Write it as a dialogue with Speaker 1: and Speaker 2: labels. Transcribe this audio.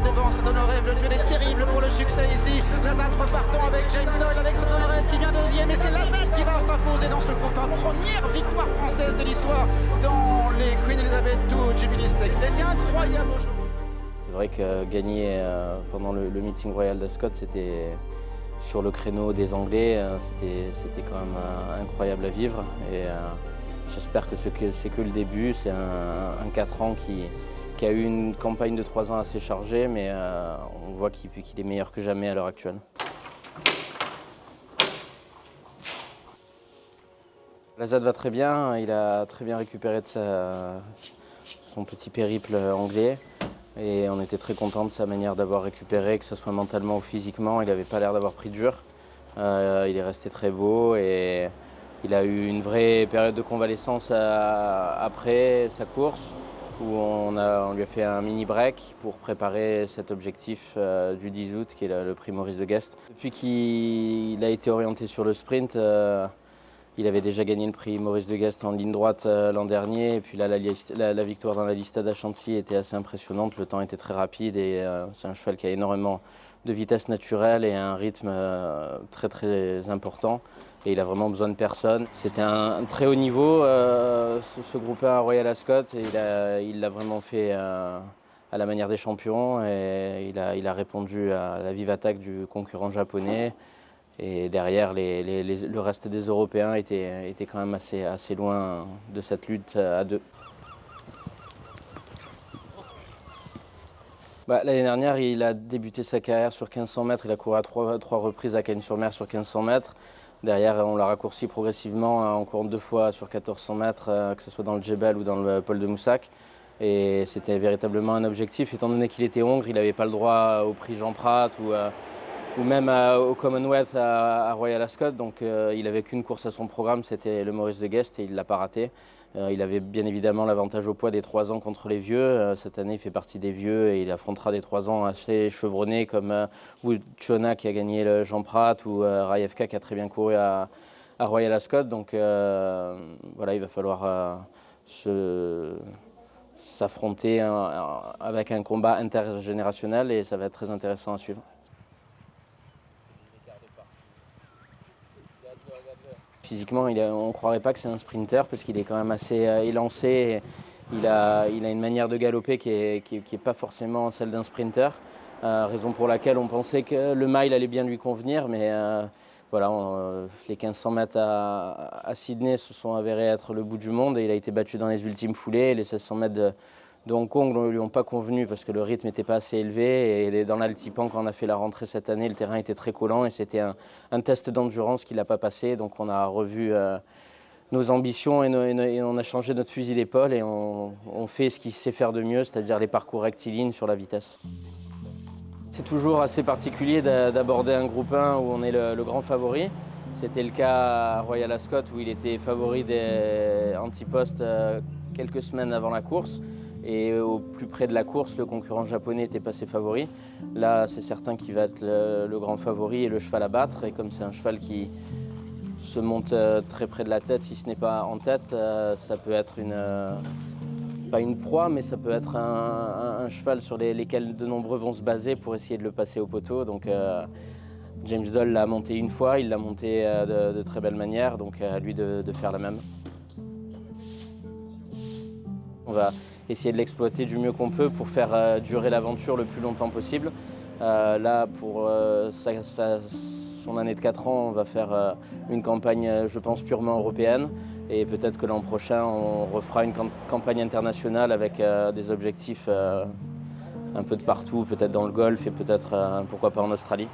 Speaker 1: devant Sadonorev. Le duel est terrible pour le succès ici. Lazat repartant avec James Doyle, avec Sadonorev qui vient deuxième. Et c'est Lazat qui va s'imposer dans ce groupe 1. Première victoire française de l'histoire dans les Queen Elizabeth II Jubilee Stakes. Il a été incroyable aujourd'hui.
Speaker 2: C'est vrai que gagner pendant le meeting royal d'Ascot, c'était sur le créneau des Anglais, c'était quand même incroyable à vivre. Et j'espère que c'est que le début. C'est un 4 ans qui a eu une campagne de 3 ans assez chargée, mais on voit qu'il est meilleur que jamais à l'heure actuelle. Lazat va très bien, il a très bien récupéré de son petit périple anglais. Et on était très contents de sa manière d'avoir récupéré, que ce soit mentalement ou physiquement. Il n'avait pas l'air d'avoir pris dur. Il est resté très beau et il a eu une vraie période de convalescence après sa course où on lui a fait un mini break pour préparer cet objectif du 10 août qui est le prix Maurice de Guest. Depuis qu'il a été orienté sur le sprint, il avait déjà gagné le prix Maurice de Guest en ligne droite l'an dernier. Et puis là, la victoire dans la Lista d'Achanty était assez impressionnante. Le temps était très rapide et c'est un cheval qui a énormément de vitesse naturelle et un rythme très très important. Et il a vraiment besoin de personne. C'était un très haut niveau, ce groupe 1 à Royal Ascot. Et il l'a vraiment fait à la manière des champions. Et il a répondu à la vive attaque du concurrent japonais. Et derrière, le reste des Européens était quand même assez loin de cette lutte à deux. L'année dernière, il a débuté sa carrière sur 1500 mètres. Il a couru à trois reprises à Cagnes-sur-Mer sur 1500 mètres. Derrière, on l'a raccourci progressivement en courant 2 fois sur 1400 mètres, que ce soit dans le Djebel ou dans le Paul de Moussac. Et c'était véritablement un objectif. Étant donné qu'il était hongre, il n'avait pas le droit au prix Jean Prat ou même au Commonwealth à Royal Ascot. Donc il n'avait qu'une course à son programme, c'était le Maurice de Guest et il ne l'a pas raté. Il avait bien évidemment l'avantage au poids des 3 ans contre les vieux. Cette année, il fait partie des vieux et il affrontera des 3 ans assez chevronnés comme Chona qui a gagné le Jean Prat ou Rayevka qui a très bien couru à Royal Ascot. Donc voilà, il va falloir s'affronter avec un combat intergénérationnel et ça va être très intéressant à suivre. Physiquement, on ne croirait pas que c'est un sprinter parce qu'il est quand même assez élancé. Il a une manière de galoper qui est pas forcément celle d'un sprinter. Raison pour laquelle on pensait que le mile allait bien lui convenir. Mais voilà, les 1500 mètres à Sydney se sont avérés être le bout du monde et il a été battu dans les ultimes foulées. Les 1600 mètres de Hong Kong ne lui ont pas convenu parce que le rythme n'était pas assez élevé. Et dans l'Altipan, quand on a fait la rentrée cette année, le terrain était très collant et c'était un test d'endurance qu'il n'a pas passé. Donc on a revu nos ambitions et on a changé notre fusil d'épaule et on fait ce qu'il sait faire de mieux, c'est-à-dire les parcours rectilignes sur la vitesse. C'est toujours assez particulier d'aborder un groupe 1 où on est le grand favori. C'était le cas à Royal Ascot où il était favori des antipostes quelques semaines avant la course. Et au plus près de la course, le concurrent japonais était passé favori. Là, c'est certain qu'il va être le grand favori et le cheval à battre. Et comme c'est un cheval qui se monte très près de la tête, si ce n'est pas en tête, ça peut être pas une proie, mais ça peut être un cheval sur lesquels de nombreux vont se baser pour essayer de le passer au poteau. Donc James Doyle l'a monté une fois, il l'a monté de très belle manière, donc à lui de faire la même. On va essayer de l'exploiter du mieux qu'on peut pour faire durer l'aventure le plus longtemps possible. Là, pour son année de 4 ans, on va faire une campagne, je pense, purement européenne. Et peut-être que l'an prochain, on refera une campagne internationale avec des objectifs un peu de partout, peut-être dans le Golfe et peut-être, pourquoi pas en Australie.